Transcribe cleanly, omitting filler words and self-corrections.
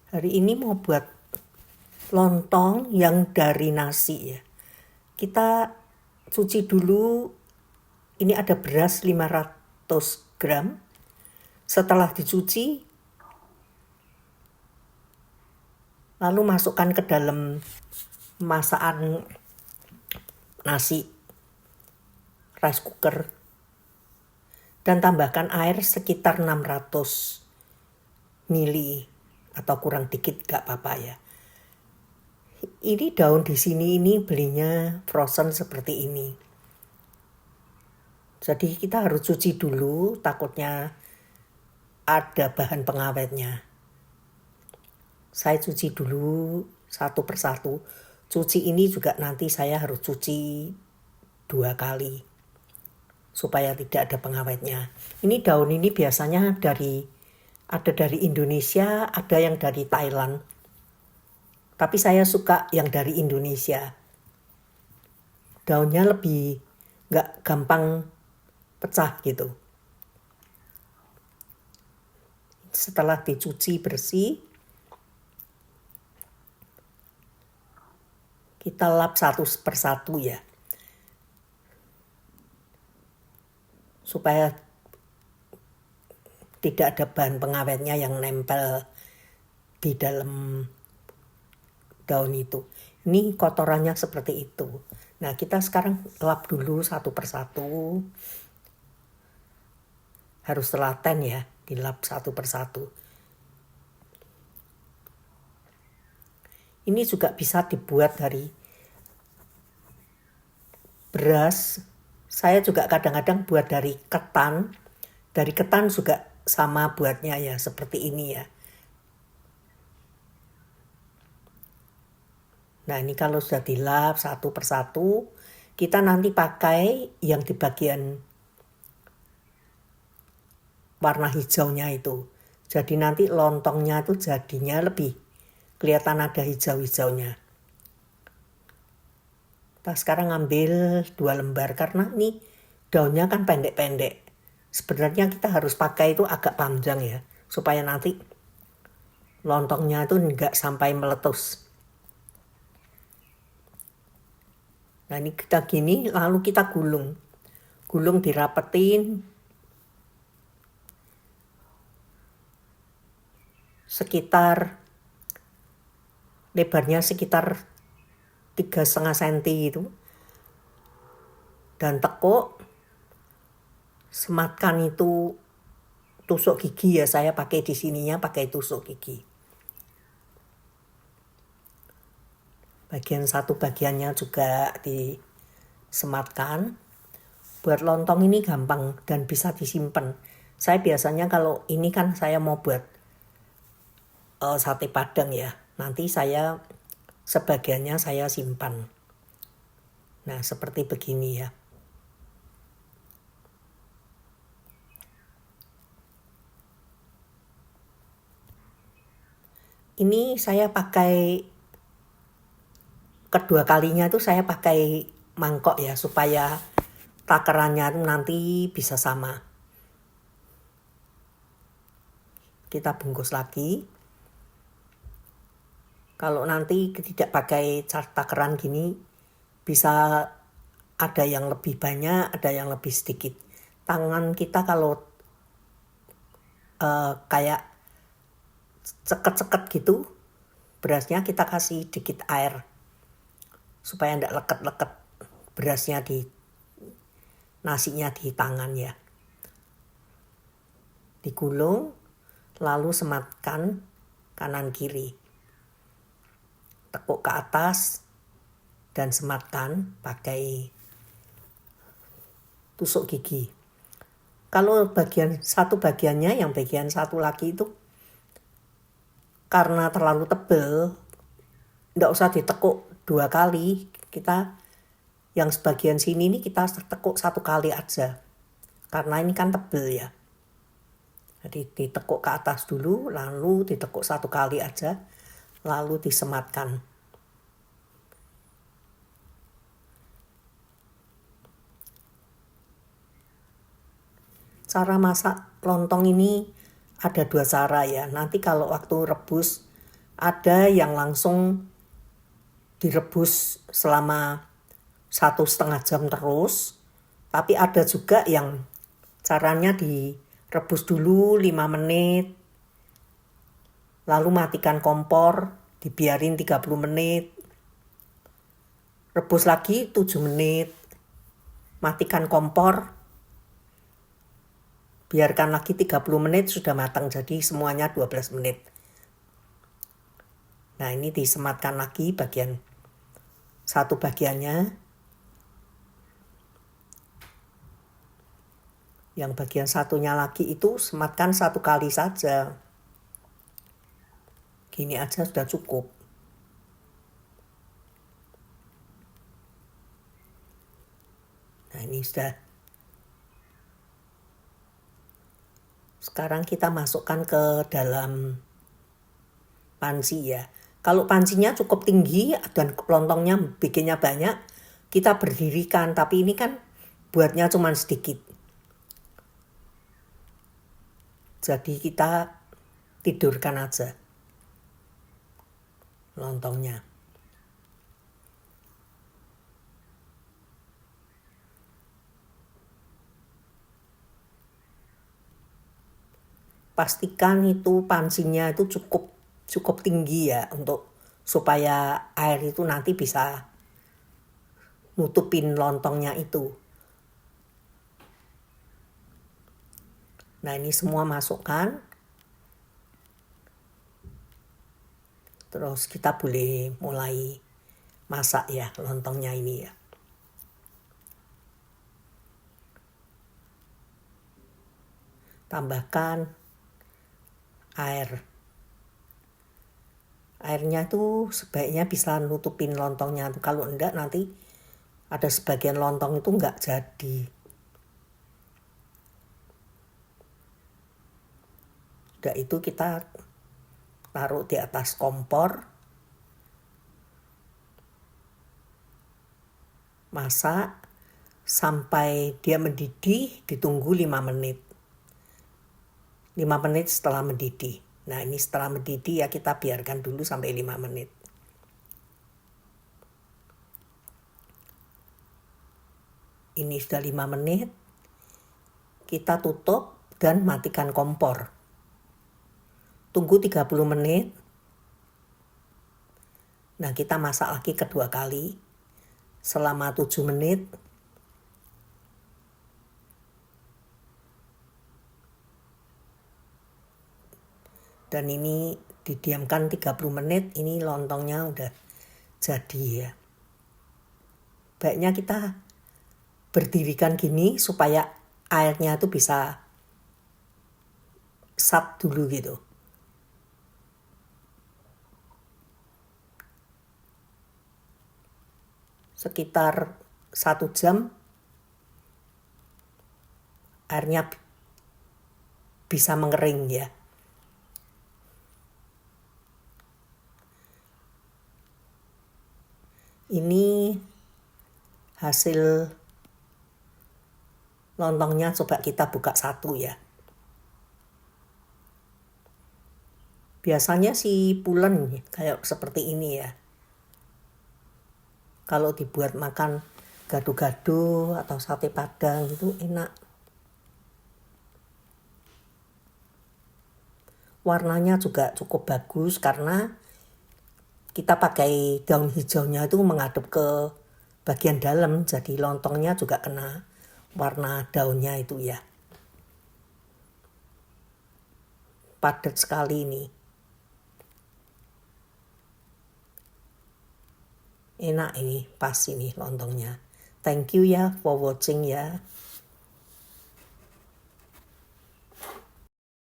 Hari ini mau buat lontong yang dari nasi ya. Kita cuci dulu, ini ada beras 500 gram. Setelah dicuci, lalu masukkan ke dalam masakan nasi rice cooker dan tambahkan air sekitar 600 mili atau kurang dikit gak apa-apa ya. Ini daun di sini ini belinya frozen seperti ini. Jadi kita harus cuci dulu, takutnya ada bahan pengawetnya. Saya cuci dulu satu persatu. Cuci ini juga nanti saya harus cuci 2 kali supaya tidak ada pengawetnya. Ini daun ini biasanya ada dari Indonesia, ada yang dari Thailand. Tapi saya suka yang dari Indonesia. Daunnya lebih gak gampang pecah gitu. Setelah dicuci bersih, kita lap satu persatu ya. Supaya tidak ada bahan pengawetnya yang nempel di dalam daun itu. Ini kotorannya seperti itu. Nah, kita sekarang lap dulu satu persatu. Harus telaten ya, dilap satu persatu. Ini juga bisa dibuat dari beras. Saya juga kadang-kadang buat dari ketan. Dari ketan juga sama buatnya ya, seperti ini ya. Nah, ini kalau sudah dilap satu persatu, kita nanti pakai yang di bagian warna hijaunya itu. Jadi nanti lontongnya itu jadinya lebih kelihatan ada hijau-hijaunya. Kita sekarang ambil 2 lembar karena ini daunnya kan pendek-pendek. Sebenarnya kita harus pakai itu agak panjang ya, supaya nanti lontongnya itu enggak sampai meletus. Nah, ini kita gini, lalu kita gulung. Gulung dirapetin sekitar lebarnya sekitar 3,5 cm itu. Dan tekuk, sematkan itu tusuk gigi ya, saya pakai di sininya pakai tusuk gigi. Bagiannya juga disematkan. Buat lontong ini gampang dan bisa disimpan. Saya biasanya kalau ini kan saya mau buat sate padang ya. Nanti saya sebagiannya saya simpan. Nah, seperti begini ya. Ini saya pakai kedua kalinya itu saya pakai mangkok ya, supaya takarannya nanti bisa sama. Kita bungkus lagi. Kalau nanti tidak pakai takaran gini, bisa ada yang lebih banyak, ada yang lebih sedikit. Tangan kita kalau kayak ceket-ceket gitu, berasnya kita kasih dikit air supaya enggak leket-leket berasnya di nasinya di tangan ya. Digulung, lalu sematkan kanan kiri. Tekuk ke atas dan sematkan pakai tusuk gigi. Kalau bagiannya yang bagian satu lagi itu karena terlalu tebal, enggak usah ditekuk 2 kali. Kita yang sebagian sini ini kita tekuk 1 kali aja. Karena ini kan tebal ya. Jadi ditekuk ke atas dulu, lalu ditekuk 1 kali aja, lalu disematkan. Cara masak lontong ini ada 2 cara ya. Nanti kalau waktu rebus Ada yang langsung direbus selama 1,5 jam terus. Tapi ada juga yang caranya direbus dulu 5 menit. Lalu matikan kompor, dibiarin 30 menit. Rebus lagi 7 menit. Matikan kompor. Biarkan lagi 30 menit sudah matang, jadi semuanya 12 menit. Nah, ini disematkan lagi satu bagiannya. Yang bagian satunya lagi itu sematkan 1 kali saja. Gini aja sudah cukup. Nah, ini sudah. Sekarang kita masukkan ke dalam panci ya. Kalau pancinya cukup tinggi dan lontongnya bikinnya banyak, kita berdirikan. Tapi ini kan buatnya cuma sedikit. Jadi kita tidurkan aja lontongnya. Pastikan itu pancinya itu cukup tinggi ya, supaya air itu nanti bisa nutupin lontongnya itu. Nah, ini semua masukkan. Terus kita boleh mulai masak ya lontongnya ini ya. Tambahkan air. Airnya tuh sebaiknya bisa nutupin lontongnya. Kalau enggak nanti ada sebagian lontong itu enggak jadi. Udah itu kita taruh di atas kompor. Masak sampai dia mendidih, ditunggu 5 menit. 5 menit setelah mendidih. Nah, ini setelah mendidih ya kita biarkan dulu sampai 5 menit. Ini sudah 5 menit. Kita tutup dan matikan kompor. Tunggu 30 menit. Nah, kita masak lagi kedua kali selama 7 menit. Dan ini didiamkan 30 menit, ini lontongnya udah jadi ya. Baiknya kita berdirikan gini supaya airnya itu bisa sat dulu gitu. Sekitar 1 jam airnya bisa mengering ya. Ini hasil lontongnya, coba kita buka satu ya. Biasanya si pulen kayak seperti ini ya. Kalau dibuat makan gado-gado atau sate padang itu enak. Warnanya juga cukup bagus karena kita pakai daun hijaunya itu menghadap ke bagian dalam, jadi lontongnya juga kena warna daunnya itu ya. Padat sekali ini. Enak ini, pas ini lontongnya. Thank you ya for watching ya.